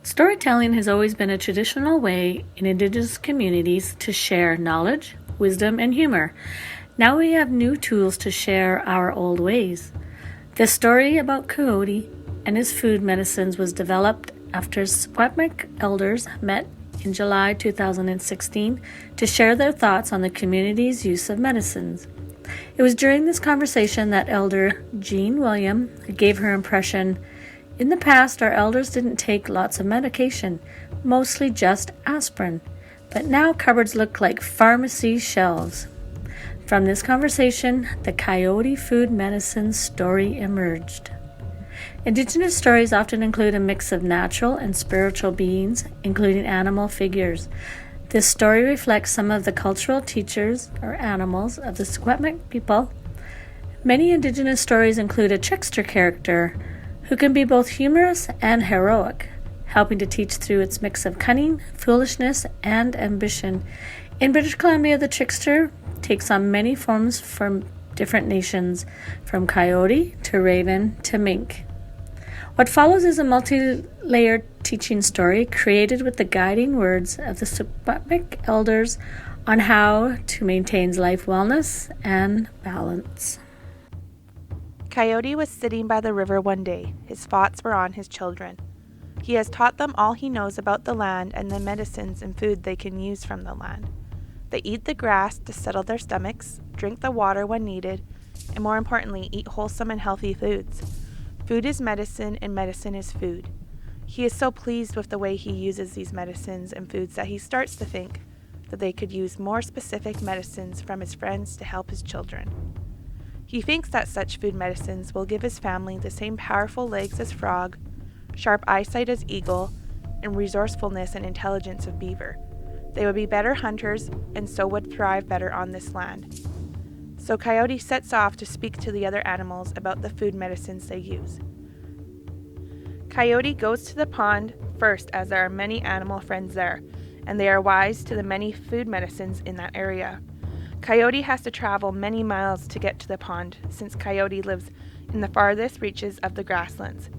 Storytelling has always been a traditional way in Indigenous communities to share knowledge, wisdom, and humor. Now we have new tools to share our old ways. The story about Coyote and his food medicines was developed after Secwepemc elders met in July 2016 to share their thoughts on the community's use of medicines. It was during this conversation that Elder Jean William gave her impression. In the past, our elders didn't take lots of medication, mostly just aspirin, but now cupboards look like pharmacy shelves. From this conversation, the Coyote food medicine story emerged. Indigenous stories often include a mix of natural and spiritual beings, including animal figures. This story reflects some of the cultural teachers or animals of the Secwepemc people. Many Indigenous stories include a trickster character who can be both humorous and heroic, helping to teach through its mix of cunning, foolishness, and ambition. In British Columbia, the trickster takes on many forms from different nations, from coyote to raven to mink. What follows is a multi-layered teaching story created with the guiding words of the Secwepemc elders on how to maintain life wellness and balance. Coyote was sitting by the river one day. His thoughts were on his children. He has taught them all he knows about the land and the medicines and food they can use from the land. They eat the grass to settle their stomachs, drink the water when needed, and more importantly, eat wholesome and healthy foods. Food is medicine and medicine is food. He is so pleased with the way he uses these medicines and foods that he starts to think that they could use more specific medicines from his friends to help his children. He thinks that such food medicines will give his family the same powerful legs as frog, sharp eyesight as eagle, and resourcefulness and intelligence of beaver. They would be better hunters and so would thrive better on this land. So Coyote sets off to speak to the other animals about the food medicines they use. Coyote goes to the pond first, as there are many animal friends there, and they are wise to the many food medicines in that area. Coyote has to travel many miles to get to the pond, since Coyote lives in the farthest reaches of the grasslands.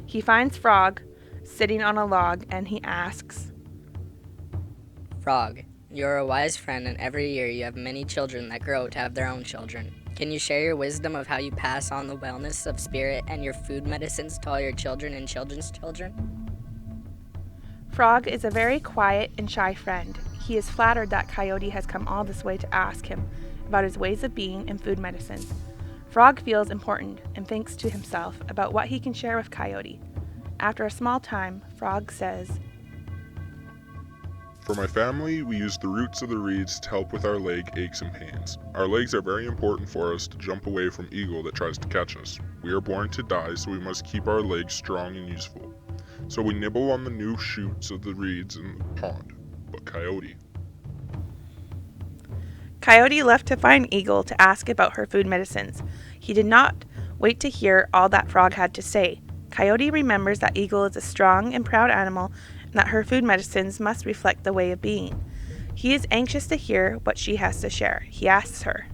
He finds Frog sitting on a log, and he asks, Frog, you're a wise friend, and every year you have many children that grow to have their own children. Can you share your wisdom of how you pass on the wellness of spirit and your food medicines to all your children and children's children? Frog is a very quiet and shy friend. He is flattered that Coyote has come all this way to ask him about his ways of being and food medicines. Frog feels important and thinks to himself about what he can share with Coyote. After a small time, Frog says, For my family, we use the roots of the reeds to help with our leg aches and pains. Our legs are very important for us to jump away from eagle that tries to catch us. We are born to die, so we must keep our legs strong and useful. So we nibble on the new shoots of the reeds in the pond. But Coyote left to find Eagle to ask about her food medicines. He did not wait to hear all that Frog had to say. Coyote remembers that Eagle is a strong and proud animal and that her food medicines must reflect the way of being. He is anxious to hear what she has to share. He asks her,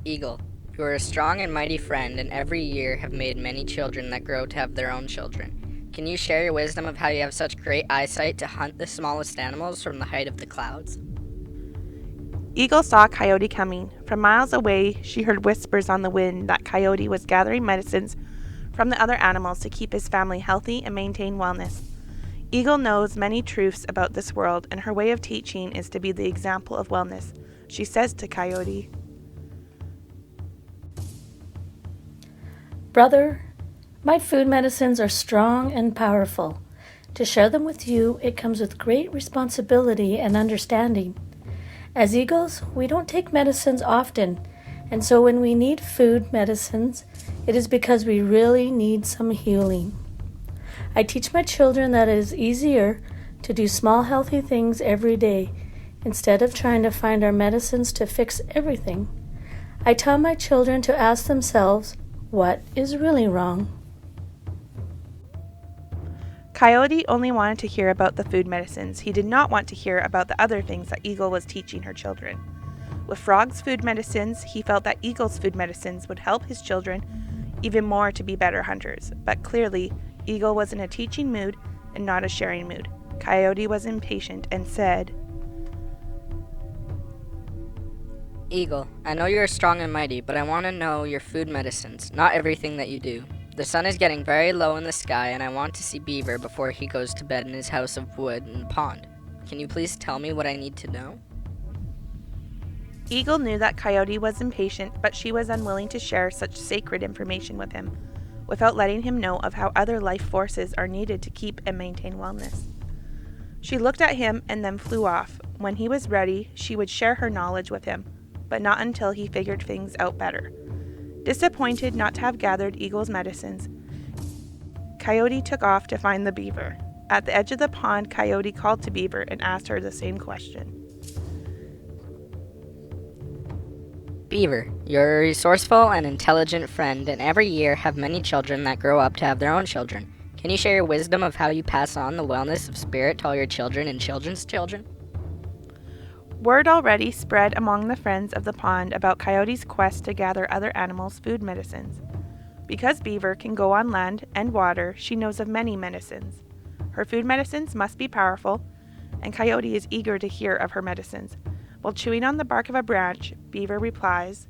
Eagle, you are a strong and mighty friend, and every year have made many children that grow to have their own children. Can you share your wisdom of how you have such great eyesight to hunt the smallest animals from the height of the clouds? Eagle saw Coyote coming. From miles away, she heard whispers on the wind that Coyote was gathering medicines from the other animals to keep his family healthy and maintain wellness. Eagle knows many truths about this world, and her way of teaching is to be the example of wellness. She says to Coyote, Brother, my food medicines are strong and powerful. To share them with you, it comes with great responsibility and understanding. As eagles, we don't take medicines often, and so when we need food medicines, it is because we really need some healing. I teach my children that it is easier to do small healthy things every day instead of trying to find our medicines to fix everything. I tell my children to ask themselves, what is really wrong? Coyote only wanted to hear about the food medicines. He did not want to hear about the other things that Eagle was teaching her children. With Frog's food medicines, he felt that Eagle's food medicines would help his children even more to be better hunters, but clearly Eagle was in a teaching mood and not a sharing mood. Coyote was impatient and said, Eagle, I know you are strong and mighty, but I want to know your food medicines, not everything that you do. The sun is getting very low in the sky, and I want to see Beaver before he goes to bed in his house of wood in the pond. Can you please tell me what I need to know? Eagle knew that Coyote was impatient, but she was unwilling to share such sacred information with him, without letting him know of how other life forces are needed to keep and maintain wellness. She looked at him and then flew off. When he was ready, she would share her knowledge with him, but not until he figured things out better. Disappointed not to have gathered Eagle's medicines, Coyote took off to find the beaver. At the edge of the pond, Coyote called to Beaver and asked her the same question. Beaver, you're a resourceful and intelligent friend, and every year have many children that grow up to have their own children. Can you share your wisdom of how you pass on the wellness of spirit to all your children and children's children? Word already spread among the friends of the pond about Coyote's quest to gather other animals' food medicines. Because Beaver can go on land and water, she knows of many medicines. Her food medicines must be powerful, and Coyote is eager to hear of her medicines. While chewing on the bark of a branch, Beaver replies,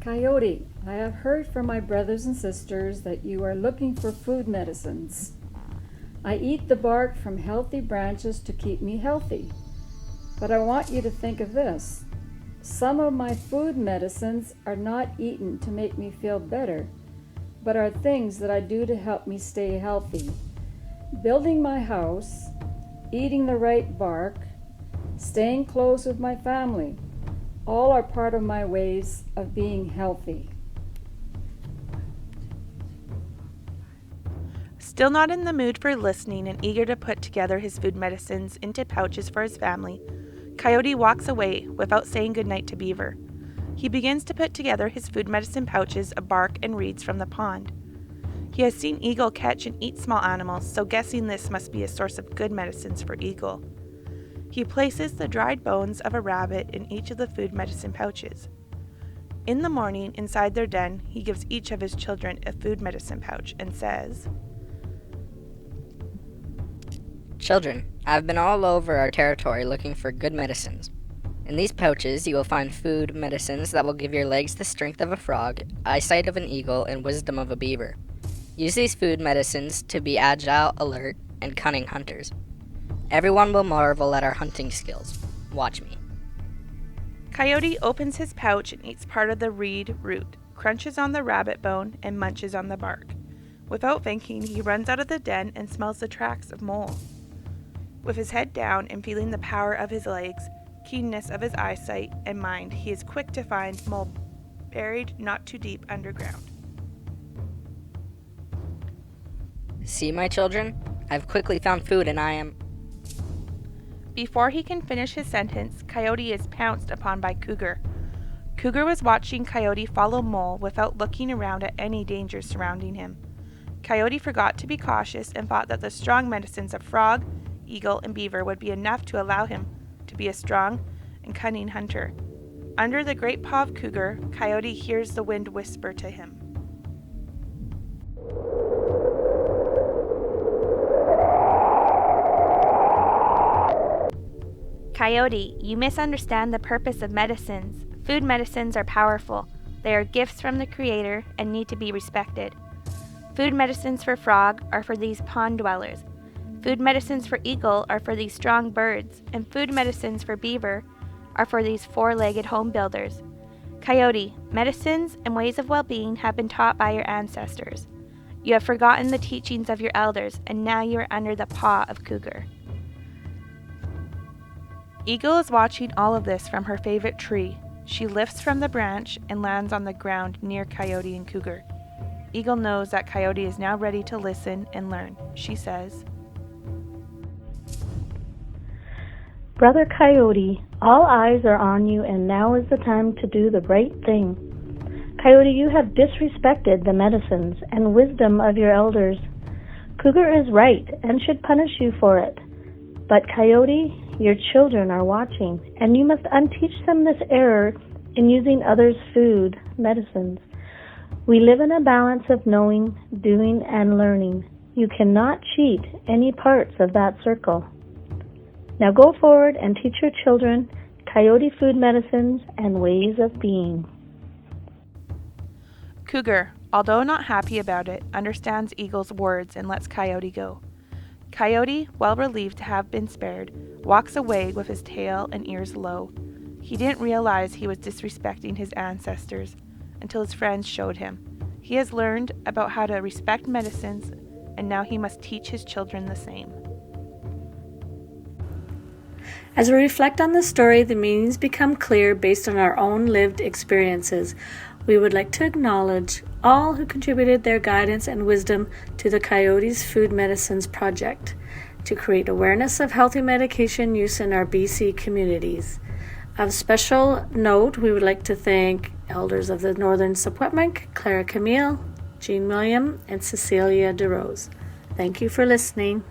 Coyote, I have heard from my brothers and sisters that you are looking for food medicines. I eat the bark from healthy branches to keep me healthy. But I want you to think of this. Some of my food medicines are not eaten to make me feel better, but are things that I do to help me stay healthy. Building my house, eating the right bark, staying close with my family, all are part of my ways of being healthy. Still not in the mood for listening and eager to put together his food medicines into pouches for his family, Coyote walks away without saying goodnight to Beaver. He begins to put together his food medicine pouches of bark and reeds from the pond. He has seen Eagle catch and eat small animals, so guessing this must be a source of good medicines for Eagle. He places the dried bones of a rabbit in each of the food medicine pouches. In the morning, inside their den, he gives each of his children a food medicine pouch and says, Children, I've been all over our territory looking for good medicines. In these pouches, you will find food medicines that will give your legs the strength of a frog, eyesight of an eagle, and wisdom of a beaver. Use these food medicines to be agile, alert, and cunning hunters. Everyone will marvel at our hunting skills. Watch me. Coyote opens his pouch and eats part of the reed root, crunches on the rabbit bone, and munches on the bark. Without thinking, he runs out of the den and smells the tracks of Mole. With his head down and feeling the power of his legs, keenness of his eyesight and mind, he is quick to find Mole buried not too deep underground. See, my children? I've quickly found food and I am... Before he can finish his sentence, Coyote is pounced upon by Cougar. Cougar was watching Coyote follow Mole without looking around at any dangers surrounding him. Coyote forgot to be cautious and thought that the strong medicines of Frog, Eagle, and Beaver would be enough to allow him to be a strong and cunning hunter. Under the great paw of Cougar, Coyote hears the wind whisper to him. Coyote, you misunderstand the purpose of medicines. Food medicines are powerful. They are gifts from the Creator and need to be respected. Food medicines for Frog are for these pond dwellers. Food medicines for Eagle are for these strong birds, and food medicines for Beaver are for these four-legged home builders. Coyote, medicines and ways of well-being have been taught by your ancestors. You have forgotten the teachings of your elders, and now you are under the paw of Cougar. Eagle is watching all of this from her favorite tree. She lifts from the branch and lands on the ground near Coyote and Cougar. Eagle knows that Coyote is now ready to listen and learn. She says, Brother Coyote, all eyes are on you, and now is the time to do the right thing. Coyote, you have disrespected the medicines and wisdom of your elders. Cougar is right and should punish you for it. But Coyote, your children are watching, and you must unteach them this error in using others' food, medicines. We live in a balance of knowing, doing, and learning. You cannot cheat any parts of that circle. Now go forward and teach your children Coyote food medicines and ways of being. Cougar, although not happy about it, understands Eagle's words and lets Coyote go. Coyote, well relieved to have been spared, walks away with his tail and ears low. He didn't realize he was disrespecting his ancestors until his friends showed him. He has learned about how to respect medicines, and now he must teach his children the same. As we reflect on the story, the meanings become clear based on our own lived experiences. We would like to acknowledge all who contributed their guidance and wisdom to the Coyote's Food Medicines Project to create awareness of healthy medication use in our BC communities. Of special note, we would like to thank elders of the Northern Secwepemc, Clara Camille, Jean William, and Cecilia DeRose. Thank you for listening.